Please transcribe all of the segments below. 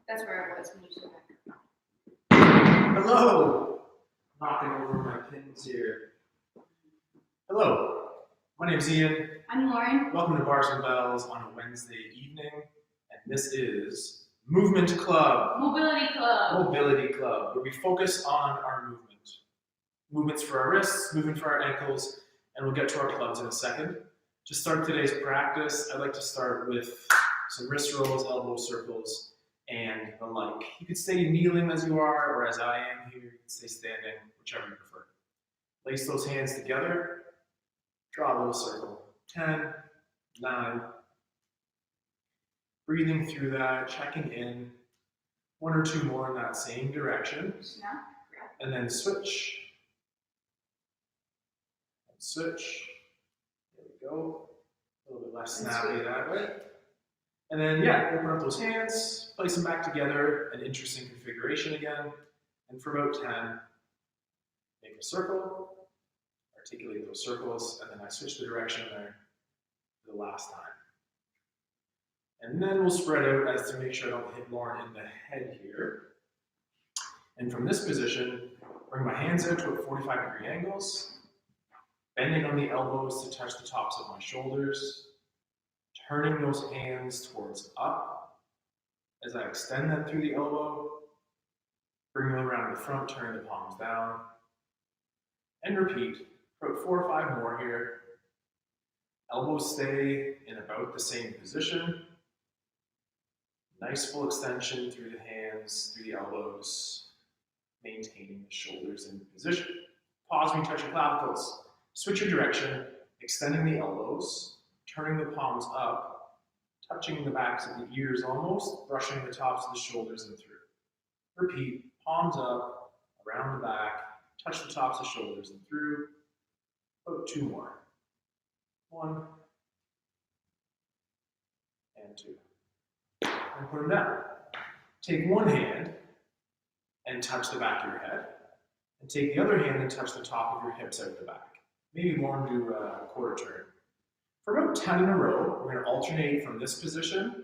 That's where I was when you said that. Hello! Knocking over my pins here. Hello, my name's Ian. I'm Lauren. Welcome to Bars and Bells on a Wednesday evening, and this is Movement Club. Mobility Club. Mobility Club, where we focus on our movement. Movements for our wrists, movement for our ankles, and we'll get to our clubs in a second. To start today's practice, I'd like to start with some wrist rolls, elbow circles, and the like. You could stay kneeling as you are, or as I am here, you can stay standing, whichever you prefer. Place those hands together, draw a little circle. 10, 9. Breathing through that, checking in. 1 or 2 more in that same direction. And then switch. And switch. There we go. A little bit less snappy that way. And then, open up those hands, place them back together, an interesting configuration again. And for about 10, make a circle, articulate those circles, and then I switch the direction there for the last time. And then we'll spread out as to make sure I don't hit Lauren in the head here. And from this position, bring my hands out to 45-degree angles, bending on the elbows to touch the tops of my shoulders, turning those hands towards up as I extend them through the elbow, bring them around the front, turn the palms down, and repeat for about 4 or 5 more here. Elbows stay in about the same position. Nice full extension through the hands, through the elbows, maintaining the shoulders in position. Pause when you touch your clavicles. Switch your direction, extending the elbows, turning the palms up, touching the backs of the ears almost, brushing the tops of the shoulders and through. Repeat, palms up, around the back, touch the tops of the shoulders and through. About 2 more. 1 and 2. And put them down. Take one hand and touch the back of your head, and take the other hand and touch the top of your hips out the back. Maybe Lauren do a quarter turn. For about 10 in a row, we're going to alternate from this position,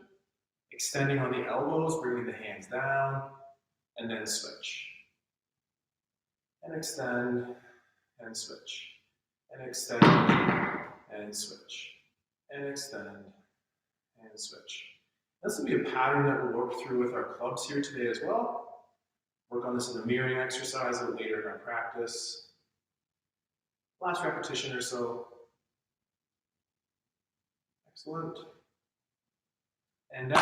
extending on the elbows, bringing the hands down, and then switch. And extend, and switch. And extend, and switch. And extend, and switch. This will be a pattern that we'll work through with our clubs here today as well. Work on this in a mirroring exercise a little later in our practice. Last repetition or so. Excellent. And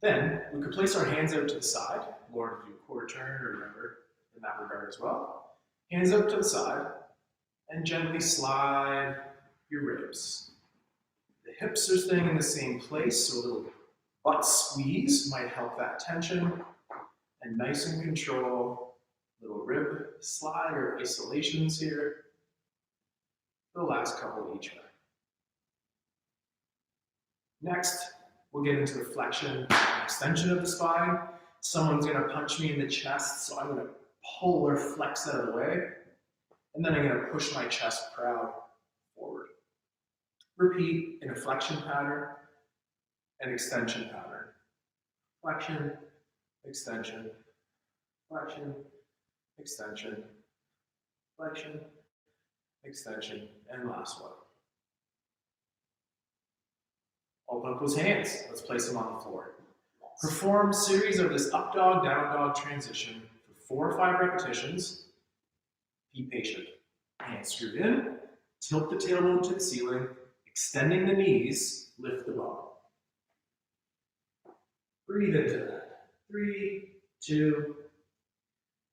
then we could place our hands out to the side. Lauren could do a quarter turn or whatever in that regard as well. Hands out to the side and gently slide your ribs. The hips are staying in the same place, so a little butt squeeze might help that tension. And nice and control, little rib slide or isolations here. For the last couple each way. Next, we'll get into the flexion and extension of the spine. Someone's going to punch me in the chest, so I'm going to pull or flex out of the way. And then I'm going to push my chest proud forward. Repeat in a flexion pattern and extension pattern. Flexion, extension, flexion, extension, flexion, extension, and last one. Open up those hands. Let's place them on the floor. Perform a series of this up dog, down dog transition for 4 or 5 repetitions. Be patient. Hands screwed in. Tilt the tailbone to the ceiling. Extending the knees. Lift the bum. Breathe into that. 3, 2.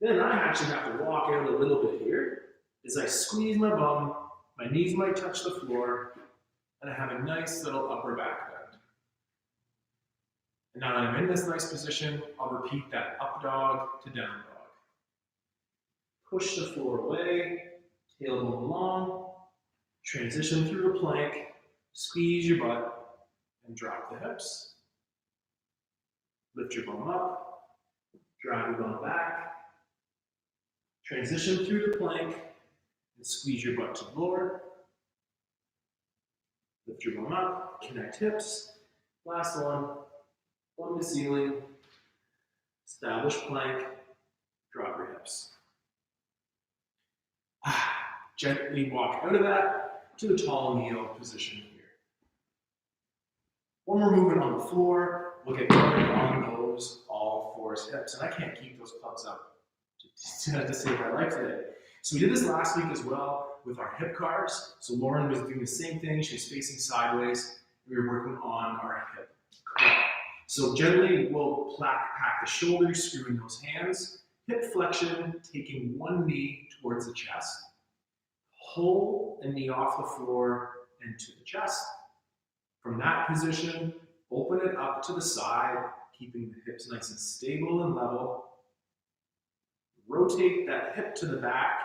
Then I actually have to walk out a little bit here as I squeeze my bum. My knees might touch the floor. And I have a nice little upper back bend. And now that I'm in this nice position, I'll repeat that up dog to down dog. Push the floor away, tailbone long, transition through a plank, squeeze your butt, and drop the hips. Lift your bum up, drive your bum back, transition through the plank, and squeeze your butt to the floor. Lift your bum up, connect hips. Last one, plumb to ceiling, Establish plank, drop your hips. Gently walk out of that to the tall kneel position here. One more movement on the floor. We'll get going on those all fours hips. And I can't keep those clubs up to save my life today. So we did this last week as well with our hip cars. So Lauryn was doing the same thing. She was facing sideways. We were working on our hip car. So gently we'll pack the shoulders, screwing those hands. Hip flexion, taking one knee towards the chest. Pull a knee off the floor into the chest. From that position, open it up to the side, keeping the hips nice and stable and level. Rotate that hip to the back,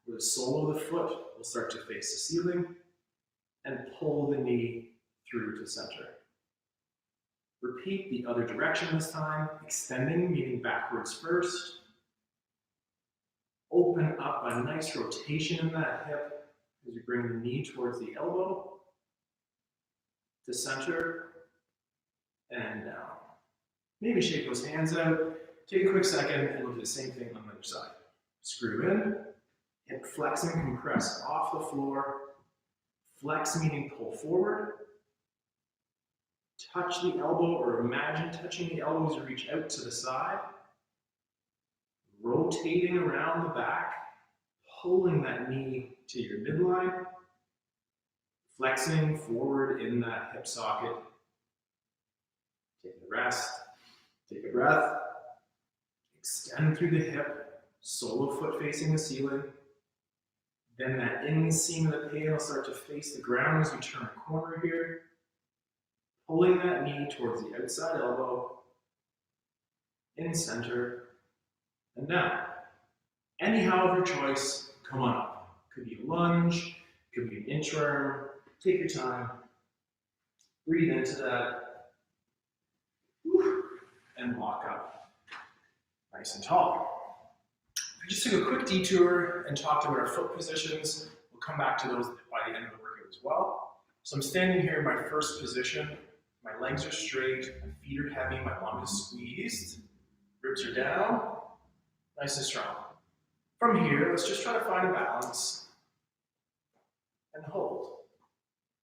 where the sole of the foot will start to face the ceiling, and pull the knee through to center. Repeat the other direction this time, extending, meaning backwards first. Open up a nice rotation in that hip as you bring the knee towards the elbow, to center, and down. Maybe shake those hands out. Take a quick second and we'll do the same thing on the other side. Screw in, hip flex and compress off the floor. Flex meaning pull forward. Touch the elbow or imagine touching the elbow as you reach out to the side. Rotating around the back, pulling that knee to your midline. Flexing forward in that hip socket. Take a rest, take a breath. Extend through the hip, sole of foot facing the ceiling. Then that inseam of the pay will start to face the ground as we turn a corner here. Pulling that knee towards the outside elbow, in center, and down. Anyhow of your choice, come on up. Could be a lunge, could be an inchworm. Take your time. Breathe into that. And walk up. Nice and tall. We just took a quick detour and talked about our foot positions. We'll come back to those by the end of the workout as well. So I'm standing here in my first position. My legs are straight, my feet are heavy, my bum is squeezed. Ribs are down, nice and strong. From here, let's just try to find a balance and hold.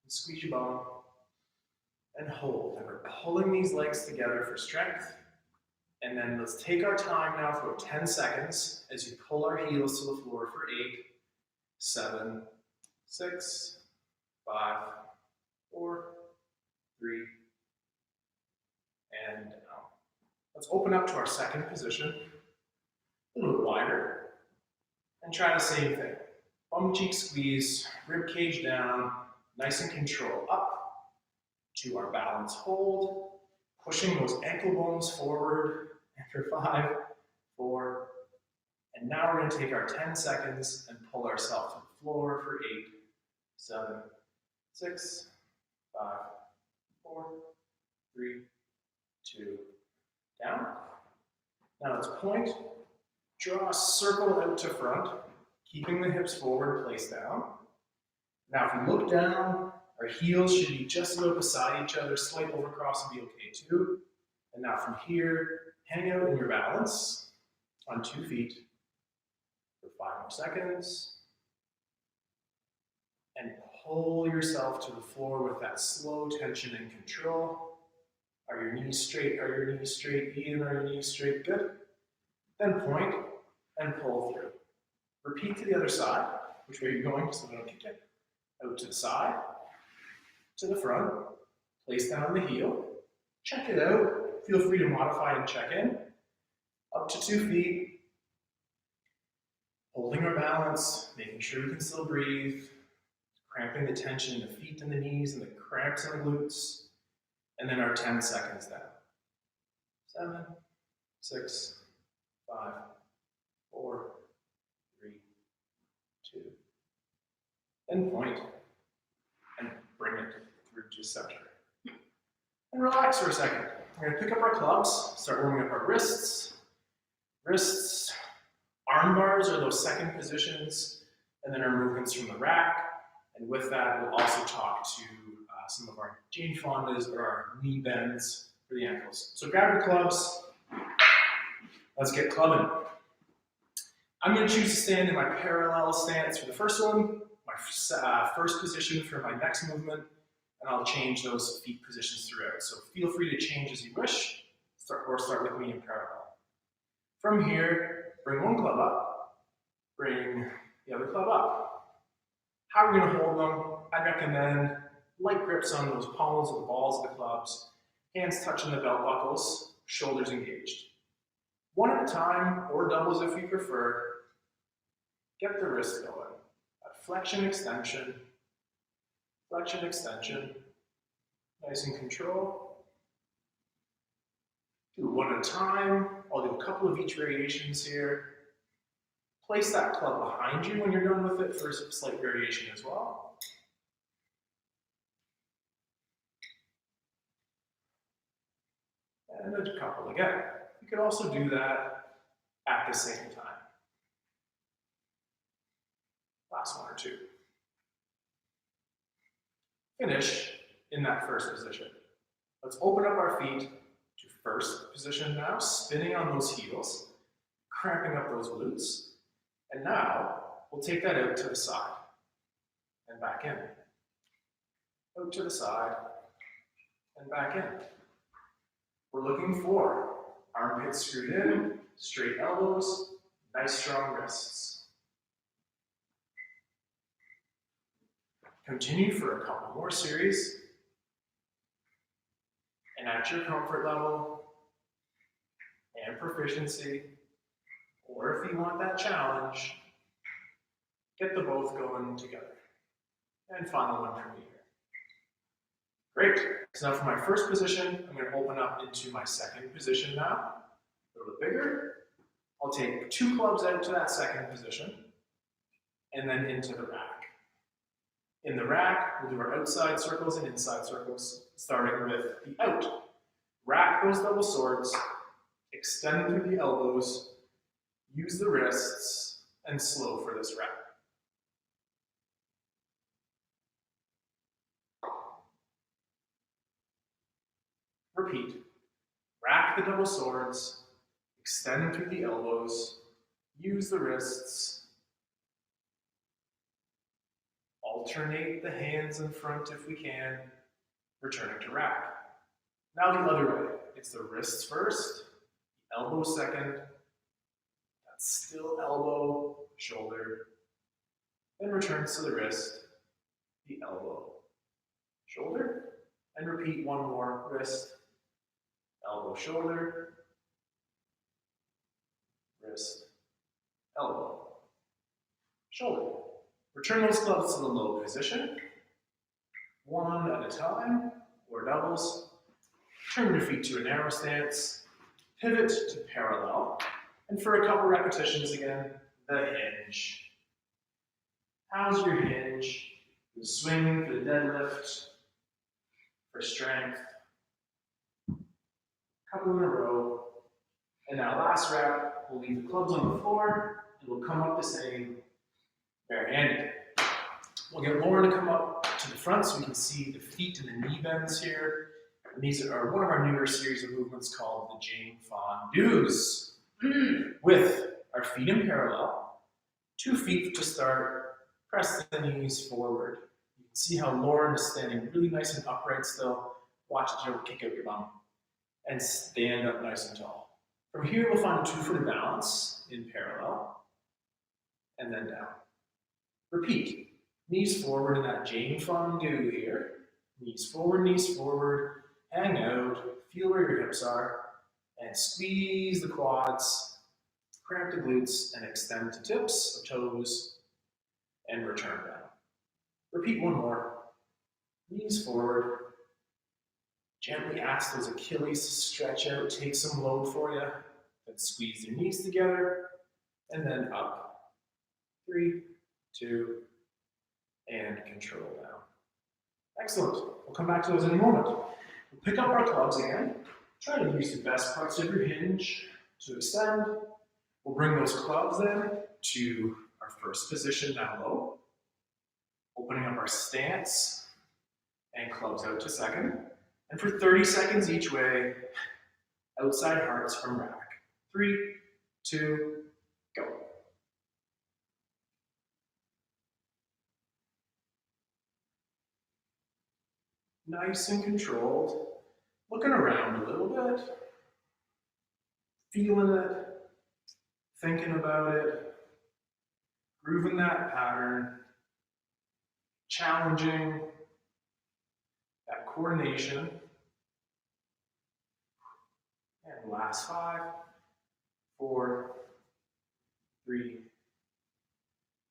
And squeeze your bum and hold. And we're pulling these legs together for strength. And then let's take our time now for 10 seconds as you pull our heels to the floor for 8, 7, 6, 5, 4, 3, and down. Let's open up to our second position, a little bit wider, and try the same thing. Bum cheek squeeze, rib cage down, nice and control up to our balance hold, pushing those ankle bones forward after 5, 4, and now we're going to take our 10 seconds and pull ourselves to the floor for 8, 7, 6, 5, 4, 3, 2, down. Now let's point, draw a circle out to front, keeping the hips forward, place down. Now if we look down, our heels should be just about beside each other, slight overcross would be okay too. And now from here, hang out in your balance on 2 feet for 5 more seconds. And pull yourself to the floor with that slow tension and control. Are your knees straight? Are your knees straight? Ian, are your knees straight? Good. Then point and pull through. Repeat to the other side. Which way are you going so we don't kick it? Out to the side, to the front. Place down the heel. Check it out. Feel free to modify and check in. Up to 2 feet. Holding our balance, making sure we can still breathe. Cramping the tension in the feet and the knees and the cramps in the glutes. And then our 10 seconds down. 7, 6, 5, 4, 3, 2. Then point and bring it through to center. And relax for a second. We're going to pick up our clubs, start warming up our wrists. Wrists, arm bars are those second positions, and then our movements from the rack. And with that, we'll also talk to some of our Jane Fondas or our knee bends for the ankles. So grab your clubs, Let's get clubbing. I'm going to choose to stand in my parallel stance for the first one, my first position for my next movement, and I'll change those feet positions throughout. So feel free to change as you wish, or start with me in parallel. From here, bring one club up, bring the other club up. How are we going to hold them? I recommend light grips on those pommels of the balls of the clubs, hands touching the belt buckles, shoulders engaged. One at a time, or doubles if you prefer. Get the wrist going. That flexion, extension, nice and control. Do one at a time. I'll do a couple of each variations here. Place that club behind you when you're done with it for a slight variation as well. And a couple again. You could also do that at the same time. Last one or two. Finish in that first position. Let's open up our feet to first position now, spinning on those heels, cramping up those glutes. And now we'll take that out to the side and back in. Out to the side and back in. We're looking for armpits screwed in, straight elbows, nice strong wrists. Continue for a couple more series. And at your comfort level and proficiency, or if you want that challenge, get the both going together. And final one from here. Great. So now for my first position, I'm going to open up into my second position now. A little bit bigger. I'll take two clubs out to that second position, and then into the rack. In the rack, we'll do our outside circles and inside circles, starting with the out. Rack those double swords, extend through the elbows, use the wrists, and slow for this rack. Repeat. Rack the double swords, extend through the elbows, use the wrists, alternate the hands in front if we can, returning to rack. Now the other way. It's the wrists first, the elbow second, that still elbow, shoulder, then returns to the wrist, the elbow, shoulder, and repeat one more, wrist, elbow, shoulder, wrist, elbow, shoulder. Return those clubs to the low position, one at a time, or doubles. Turn your feet to a narrow stance, pivot to parallel, and for a couple repetitions again, the hinge. How's your hinge? The swing for the deadlift, for strength. Couple in a row. And now last rep, we'll leave the clubs on the floor, and we'll come up the same barehanded. We'll get Lauryn to come up to the front so we can see the feet and the knee bends here. And these are one of our newer series of movements called the Jane Fondues. With our feet in parallel, 2 feet to start, press the knees forward. You can see how Lauryn is standing really nice and upright still. Watch it, Joe, kick out your bum. And stand up nice and tall. From here, we'll find a 2-footed balance in parallel, and then down. Repeat. Knees forward in that Jane Fondue here. Knees forward, hang out, feel where your hips are, and squeeze the quads, cramp the glutes, and extend to tips of toes, and return down. Repeat one more. Knees forward. Gently ask those Achilles to stretch out, take some load for you. Then squeeze your knees together, and then up. 3, 2, and control down. Excellent. We'll come back to those in a moment. We'll pick up our clubs again. Try to use the best parts of your hinge to extend. We'll bring those clubs then to our first position down low. Opening up our stance and clubs out to second. And for 30 seconds each way, outside hearts from rack. 3, 2, go. Nice and controlled. Looking around a little bit. Feeling it. Thinking about it. Grooving that pattern. Challenging that coordination. And last 5, 4, 3,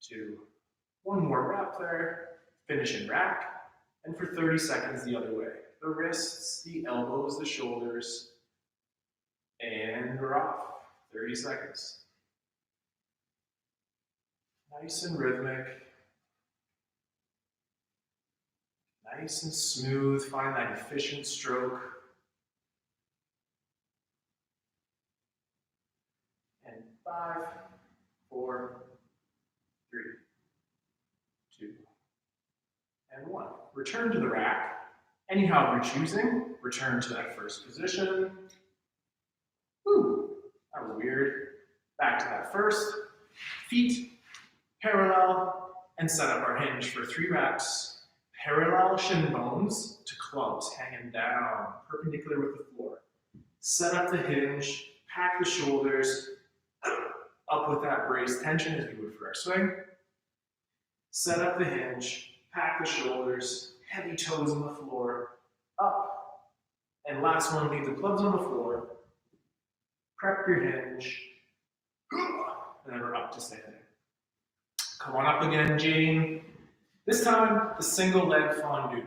2, 1 more rep there. Finish in rack. And for 30 seconds the other way. The wrists, the elbows, the shoulders. And we're off. 30 seconds. Nice and rhythmic. Nice and smooth. Find that efficient stroke. And 5, 4, 3, 2, and 1. Return to the rack. Anyhow you're choosing, return to that first position. Whew, that was weird. Back to that first. Feet parallel, and set up our hinge for 3 reps. Parallel shin bones to clubs, hanging down, perpendicular with the floor. Set up the hinge, pack the shoulders, up with that braced tension as we would for our swing. Set up the hinge, pack the shoulders, heavy toes on the floor, up. And last one, leave the clubs on the floor. Prep your hinge, and then we're up to standing. Come on up again, Jane. This time, the single leg fondue.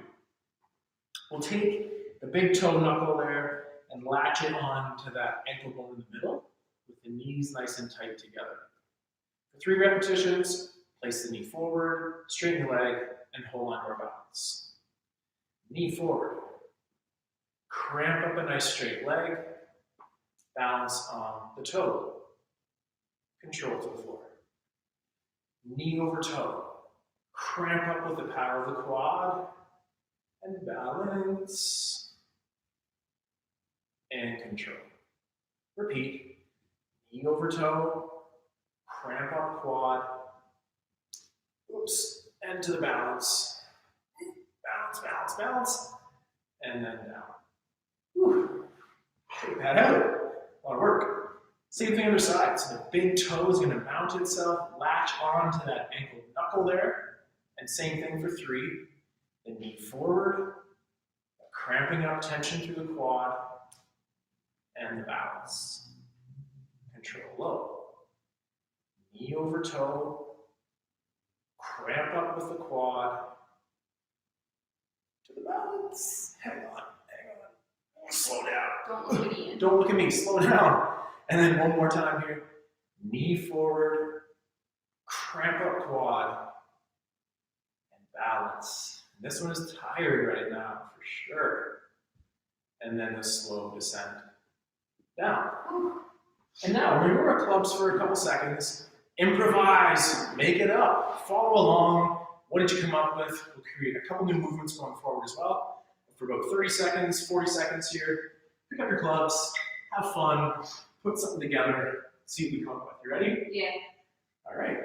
We'll take the big toe knuckle there and latch it on to that ankle bone in the middle with the knees nice and tight together. For 3 repetitions, place the knee forward, straighten the leg, and hold on to our balance. Knee forward. Cramp up a nice straight leg. Balance on the toe. Control to the floor. Knee over toe. Cramp up with the power of the quad. And balance. And control. Repeat. Knee over toe. Cramp up quad. Oops. And to the balance. Balance, balance, balance. And then down. Whew. Take that out. A lot of work. Same thing on the other side. So the big toe is going to mount itself, latch onto that ankle knuckle there. And same thing for 3. The knee forward, cramping up tension through the quad, and the balance. Control low. Knee over toe, cramp up with the quad, to the balance. Hang on, hang on. Slow down. Don't look at Ian. Don't look at me, slow down. And then one more time here. Knee forward, cramp up quad, and balance. And this one is tired right now, for sure. And then the slow descent down. And now, remember our clubs for a couple seconds. Improvise, make it up, follow along. What did you come up with? We'll create a couple new movements going forward as well. For about 30 seconds, 40 seconds here. Pick up your clubs, have fun, put something together, see what we come up with. You ready? Yeah. All right.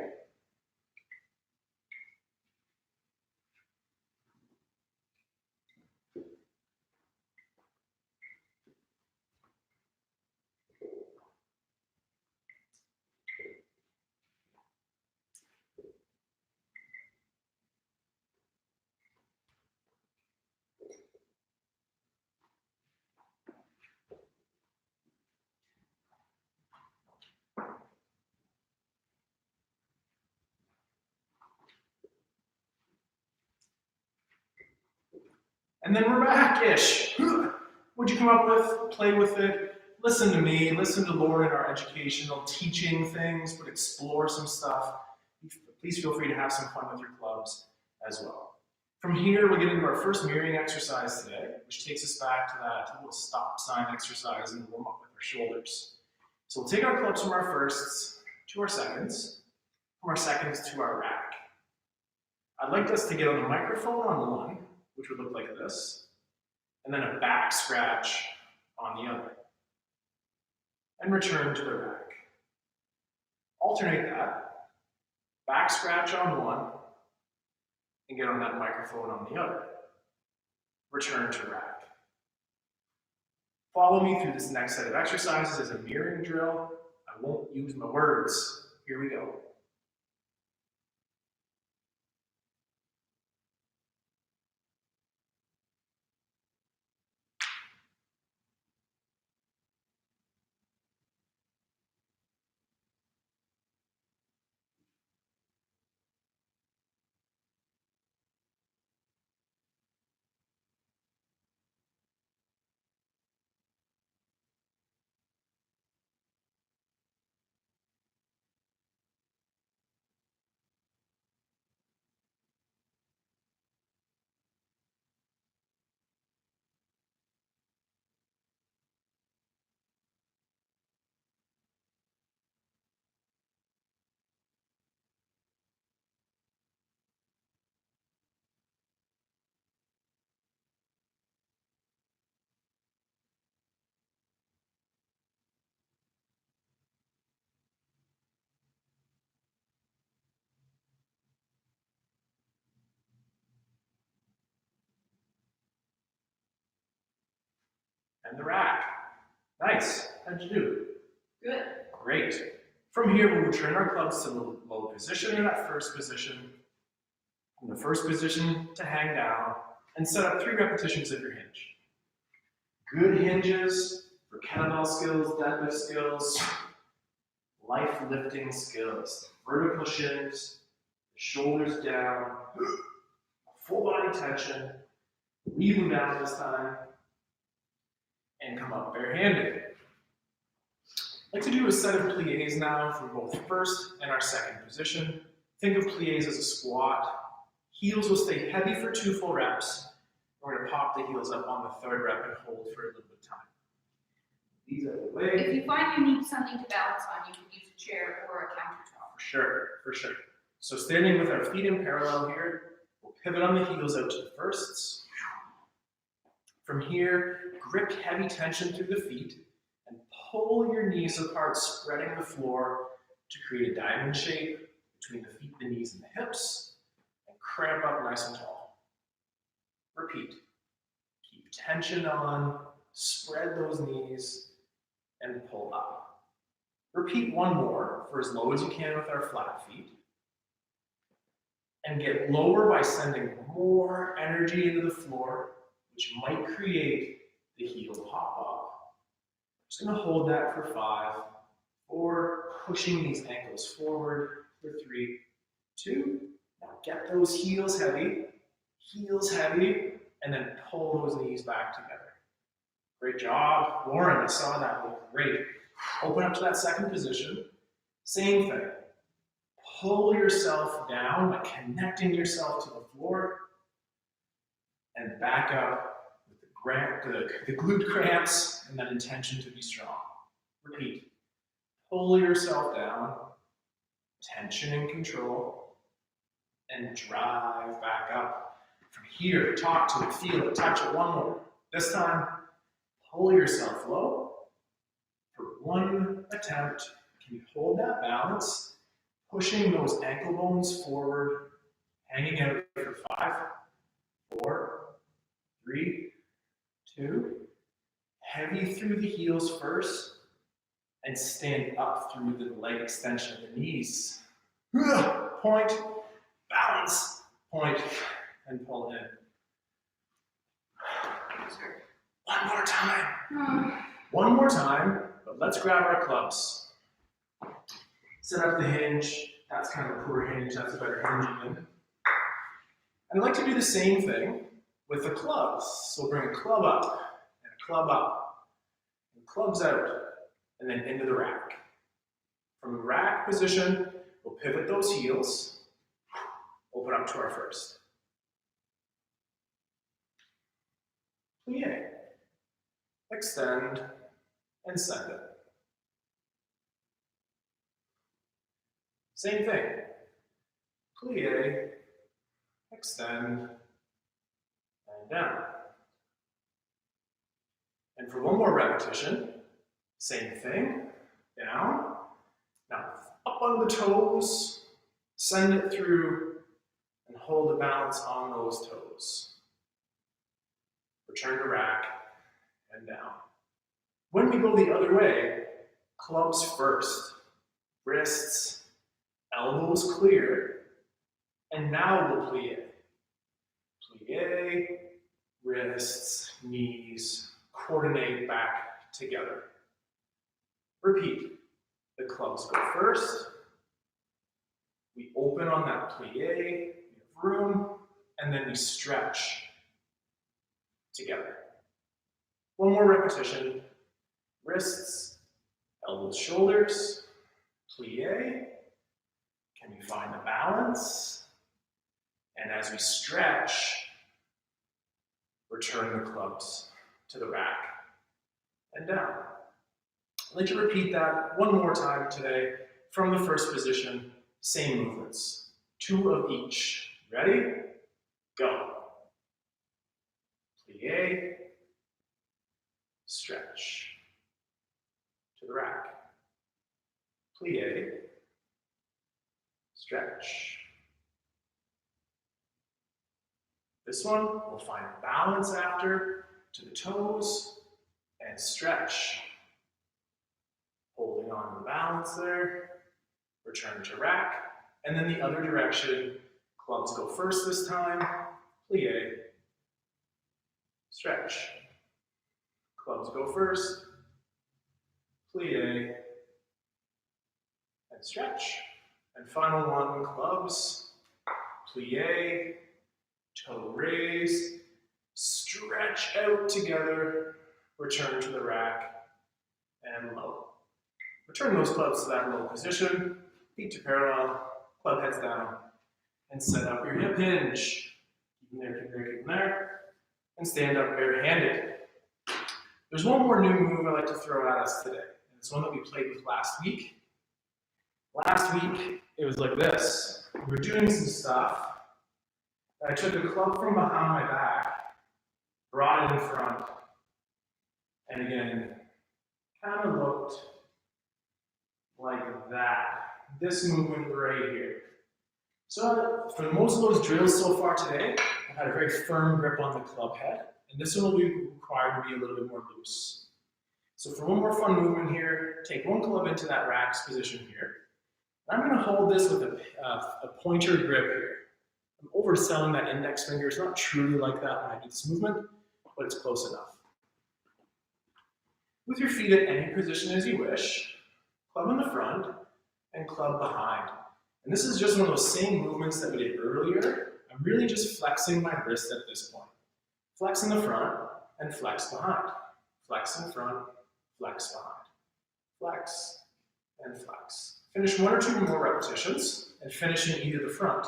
And then we're back-ish. What'd you come up with? Play with it. Listen to me. Listen to Lauryn, our educational teaching things, but explore some stuff. Please feel free to have some fun with your clubs as well. From here, we'll get into our first mirroring exercise today, which takes us back to that little stop sign exercise and warm up with our shoulders. So we'll take our clubs from our firsts to our seconds, from our seconds to our rack. I'd like us to get on the microphone on one, which would look like this, and then a back scratch on the other. And return to the rack. alternate that, back scratch on one, and get on that microphone on the other. Return to rack. Follow me through this next set of exercises as a mirroring drill. I won't use my words. Here we go. And the rack. Nice. How'd you do? Good. Great. From here, we'll return our clubs to the low position in that first position. From the first position to hang down, and set up 3 repetitions of your hinge. Good hinges for kettlebell skills, deadlift skills, life lifting skills. Vertical shins, shoulders down, full body tension. Leave them down this time, and come up barehanded. I'd like to do a set of pliés now for both first and our second position. Think of pliés as a squat. Heels will stay heavy for 2 full reps. We're going to pop the heels up on the 3rd rep and hold for a little bit of time. These are the way. If you find you need something to balance on, you can use a chair or a countertop. For sure, for sure. So standing with our feet in parallel here, we'll pivot on the heels out to the firsts. From here, grip heavy tension through the feet and pull your knees apart, spreading the floor to create a diamond shape between the feet, the knees, and the hips, and cramp up nice and tall. Repeat. Keep tension on, spread those knees, and pull up. Repeat one more for as low as you can with our flat feet. And get lower by sending more energy into the floor, which might create the heel pop up. Just going to hold that for 5, 4, pushing these ankles forward for 3, 2. Now get those heels heavy, and then pull those knees back together. Great job. Lauryn, I saw that look great. Open up to that second position. Same thing. Pull yourself down by connecting yourself to the floor and back up with the glute cramps and that intention to be strong. Repeat. Pull yourself down, tension and control, and drive back up. From here, talk to it, feel it, touch it. One more. This time, pull yourself low for 1 attempt. Can you hold that balance? Pushing those ankle bones forward, hanging out for 5, 4, 3, 2. Heavy through the heels first, and stand up through the leg extension of the knees. Point, balance, point, and pull in. One more time. One more time, but let's grab our clubs. Set up the hinge. That's kind of a poor hinge. That's a better hinge even. And I'd like to do the same thing with the clubs. So bring a club up, and a club up, and clubs out, and then into the rack. From the rack position, we'll pivot those heels, open up to our first. Plie. Extend, and send it. Same thing. Plie, extend, and down. And for one more repetition, same thing, down. Now, up on the toes, send it through, and hold the balance on those toes. Return to rack and down. When we go the other way, clubs first, wrists, elbows clear, and now we'll plie. Plie, wrists, knees, coordinate back together. Repeat. The clubs go first. We open on that plie, we have room, and then we stretch together. One more repetition. Wrists, elbows, shoulders, plie. Can we find the balance? And as we stretch, return the clubs to the rack and down. I'd like to repeat that one more time today from the first position, same movements. 2 of each. Ready? Go. Plie, stretch, to the rack. Plie, stretch. This one, we'll find balance after, to the toes, and stretch. Holding on to the balance there, return to rack, and then the other direction, clubs go first this time, plie, stretch. Clubs go first, plie, and stretch. And final one, clubs, plie, toe raise, stretch out together, return to the rack, and low. Return those clubs to that low position, feet to parallel, club heads down, and set up your hip hinge. Keep them there, keep them there, keep them there, and stand up barehanded. There's one more new move I'd like to throw at us today, and it's one that we played with last week. Last week, it was like this. We were doing some stuff, and I took a club from behind my back, brought it in front, and again, kind of looked like that. This movement right here. So for most of those drills so far today, I've had a very firm grip on the club head, and this one will be required to be a little bit more loose. So for one more fun movement here, take one club into that racks position here. I'm going to hold this with a pointer grip here. I'm overselling that index finger. It's not truly like that when I do this movement, but it's close enough. With your feet at any position as you wish, club in the front and club behind. And this is just one of those same movements that we did earlier. I'm really just flexing my wrist at this point. Flex in the front and flex behind. Flex in front, flex behind. Flex and flex. Finish 1 or 2 more repetitions and finish in either the front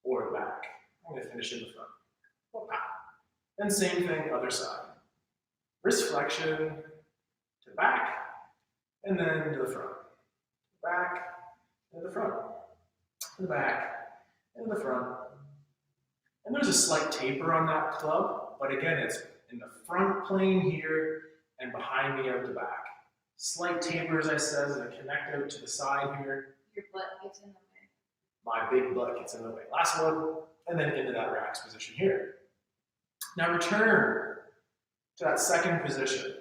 or the back. I'm going to finish in the front. And same thing, other side. Wrist flexion to the back, and then to the front. Back, and the front. And the back, and the front. And there's a slight taper on that club, but again, it's in the front plane here and behind me out the back. Slight taper, as I said, as I connect out to the side here. Your butt gets in the way. My big butt gets in the way. Last one, and then into that racks position here. Now return to that second position.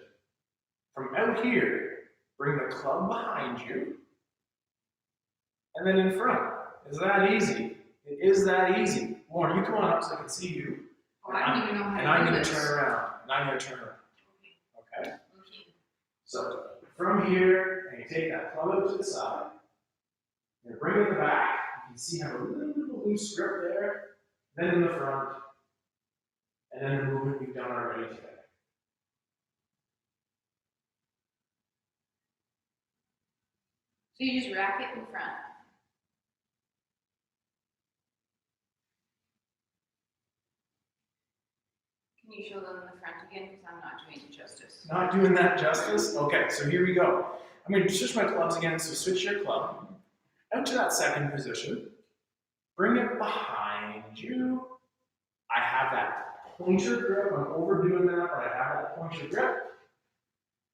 From out here, bring the club behind you, and then in front. Is that easy? It is that easy. Lauren, you come on up so I can see you. Oh, I don't even know how to do this. And I'm going to turn around. And I'm going to turn around. Okay? Okay. So from here, and you take that club out to the side. You're going to bring it in the back. You can see how a little loose grip there. Then in the front. And then the movement we've done already today. So you just rack it in front. Can you show them the front again? Because I'm not doing it justice. Not doing that justice? Okay, so here we go. I'm going to switch my clubs again, so switch your club. Out to that second position. Bring it behind you. I have that pointer grip. I'm overdoing that, but I have that pointer grip.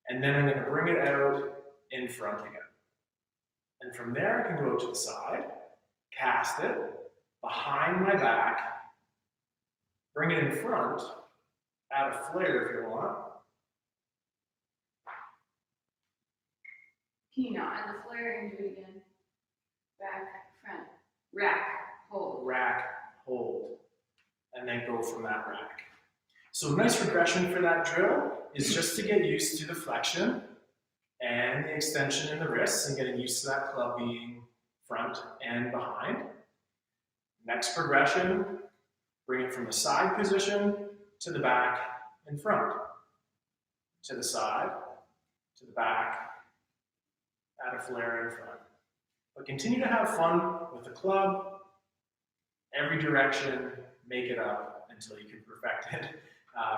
And then I'm going to bring it out in front again. And from there, I can go to the side, cast it behind my back, bring it in front, add a flare if you want. Can you not add the flare and do it again? Back, front, rack, hold. Rack, hold, and then go from that rack. So a nice regression for that drill is just to get used to the flexion and the extension in the wrists and getting used to that club being front and behind. Next progression, bring it from the side position to the back and front, to the side, to the back, add a flare in front. But continue to have fun with the club, every direction, make it up until you can perfect it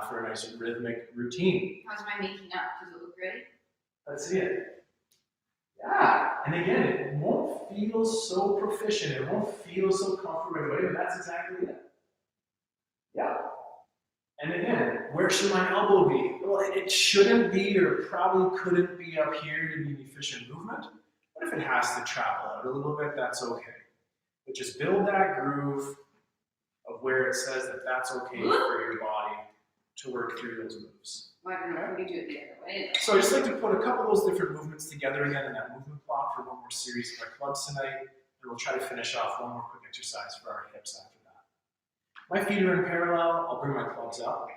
for a nice rhythmic routine. How's my making up? Does it look great? Let's see it. Yeah, and again, it won't feel so proficient, it won't feel so comfortable right away, but that's exactly it. Yeah. And again, where should my elbow be? Well, it shouldn't be or probably couldn't be up here to be an efficient movement. But if it has to travel out a little bit, that's okay. But just build that groove of where it says that that's okay for your body to work through those moves. Well, I don't know if we do it the other way. So I just like to put a couple of those different movements together again in that movement block for one more series of our clubs tonight. And we'll try to finish off one more quick exercise for our hips after that. My feet are in parallel. I'll bring my clubs up.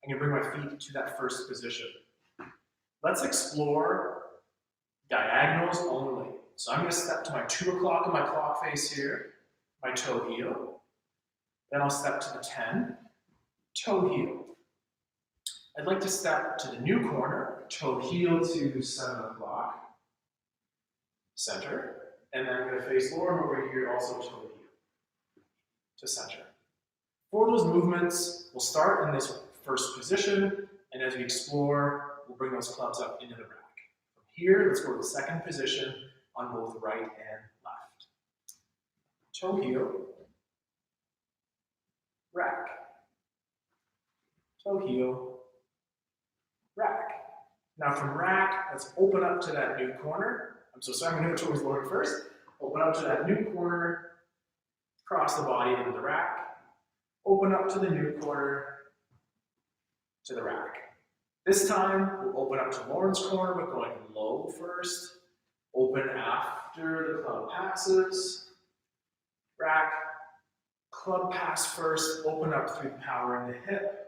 I'm going to bring my feet to that first position. Let's explore diagonals only. So I'm going to step to my 2 o'clock on my clock face here, my toe heel. Then I'll step to the 10, toe heel. I'd like to step to the new corner, toe heel to 7 o'clock, center. And then I'm going to face Lauryn over here, also toe heel to center. For those movements, we'll start in this first position, and as we explore, we'll bring those clubs up into the rack. From here, let's go to the second position on both right and left. Toe heel, rack, toe heel, rack. Now from rack, let's open up to that new corner. I'm so sorry, I'm going to go towards Lauryn first. Open up to that new corner, cross the body into the rack. Open up to the new corner, to the rack. This time, we'll open up to Lauryn's corner, but going low first. Open after the club passes. Rack, club pass first, open up through the power in the hip.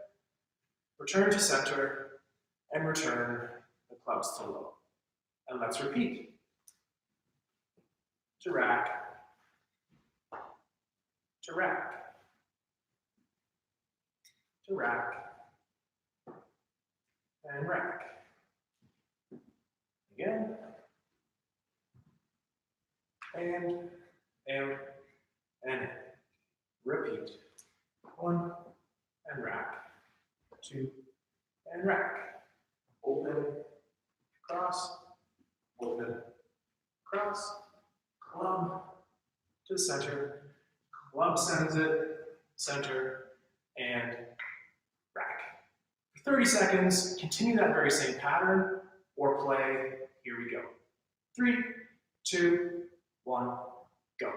Return to center, and return the clubs to low. And let's repeat. To rack, to rack, to rack, and rack. Again. And out, and in. Repeat. 1, and rack. 2, and rack. Open, cross, open, cross, club to the center, club sends it, center, and rack. For 30 seconds, continue that very same pattern, or play, here we go. 3, 2, 1, go.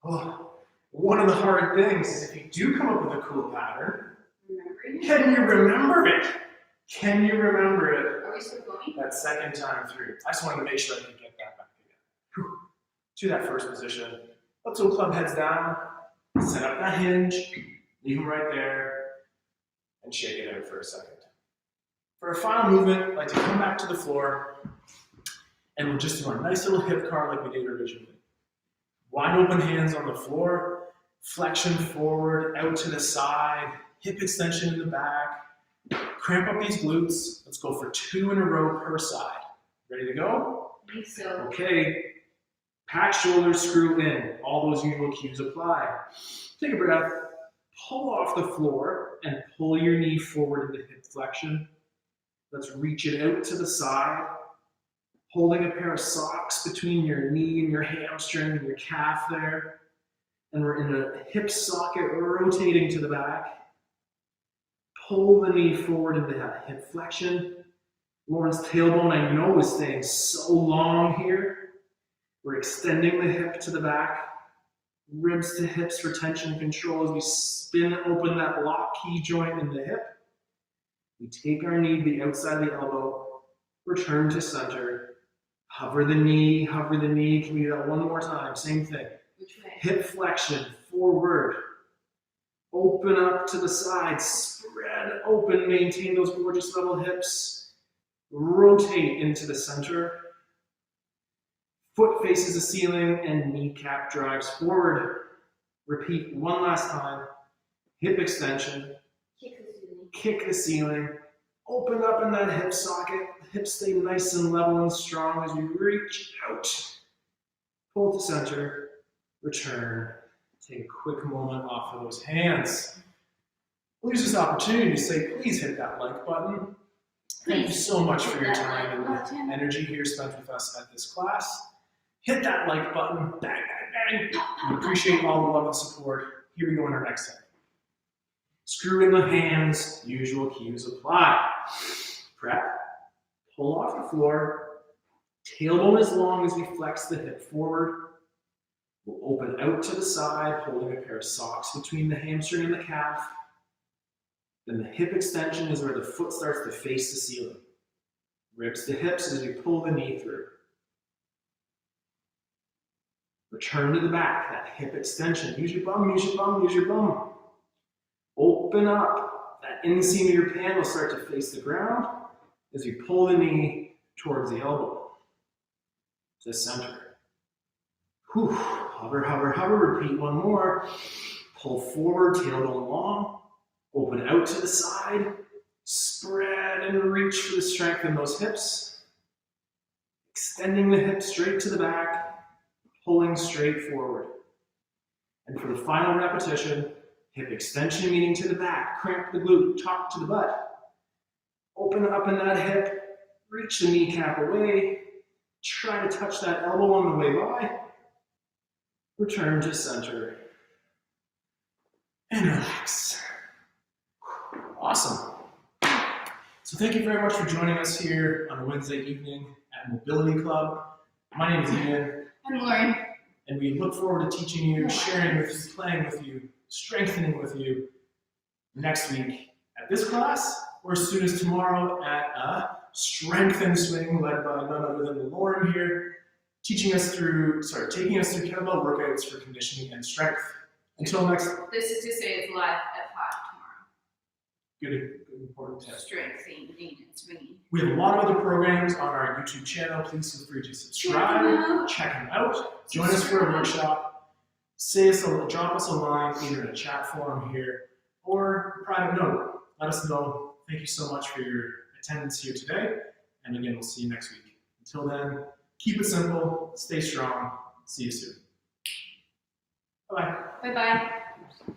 Oh, one of the hard things is if you do come up with a cool pattern, can you remember it? Can you remember it? Are we still going? That second time through. I just wanted to make sure I could get that back again. To that first position. Let's go club heads down, set up that hinge, leave them right there, and shake it out for a second. For our final movement, I'd like to come back to the floor, and we'll just do our nice little hip car like we did originally. Wide open hands on the floor, flexion forward, out to the side, hip extension in the back. Cramp up these glutes. Let's go for 2 in a row per side. Ready to go? I think so. Okay. Back shoulders screw in. All those usual cues apply. Take a breath. Pull off the floor and pull your knee forward into hip flexion. Let's reach it out to the side, holding a pair of socks between your knee and your hamstring and your calf there. And we're in a hip socket rotating to the back. Pull the knee forward into that hip flexion. Lauren's tailbone, I know, is staying so long here. We're extending the hip to the back. Ribs to hips for tension control as we spin open that lock key joint in the hip. We take our knee to the outside of the elbow, return to center, hover the knee. Can we do that one more time? Same thing. Which way? Hip flexion, forward. Open up to the side, spread open, maintain those gorgeous level hips. Rotate into the center. Foot faces the ceiling and kneecap drives forward. Repeat one last time. Hip extension. Kick the ceiling. Open up in that hip socket. Hips stay nice and level and strong as we reach out. Pull to center. Return. Take a quick moment off of those hands. We'll use this opportunity to say, please hit that like button. Thank you so much for your time and energy here spent with us at this class. Hit that like button, bang, bang, bang. We appreciate all the love and support. Here we go in our next time. Screw in the hands, usual cues apply. Prep, pull off the floor, tailbone as long as we flex the hip forward. We'll open out to the side, holding a pair of socks between the hamstring and the calf. Then the hip extension is where the foot starts to face the ceiling. Ribs to hips as we pull the knee through. Return to the back, that hip extension. Use your bum, use your bum, use your bum. Open up. That inseam of your pan will start to face the ground as you pull the knee towards the elbow. To center. Whew. Hover, hover, hover. Repeat one more. Pull forward, tailbone long. Open out to the side. Spread and reach for the strength in those hips. Extending the hips straight to the back. Pulling straight forward. And for the final repetition, hip extension meaning to the back, cramp the glute, tuck to the butt. Open up in that hip, reach the kneecap away, try to touch that elbow on the way by. Return to center. And relax. Awesome. So thank you very much for joining us here on a Wednesday evening at Mobility Club. My name is Ian. And Lauryn. And we look forward to teaching you, sharing with you, playing with you, strengthening with you next week at this class, or as soon as tomorrow at a strength and swing led by none other than Lauryn here, taking us through kettlebell workouts for conditioning and strength. Until next. This is to say it's live at 5 tomorrow. Good important tip. Strength, and swinging. We have a lot of other programs on our YouTube channel. Please feel free to subscribe, check them out, join us for a workshop, drop us a line either in a chat forum here or a private note. Let us know. Thank you so much for your attendance here today. And again, we'll see you next week. Until then, keep it simple, stay strong. See you soon. Bye-bye. Bye-bye.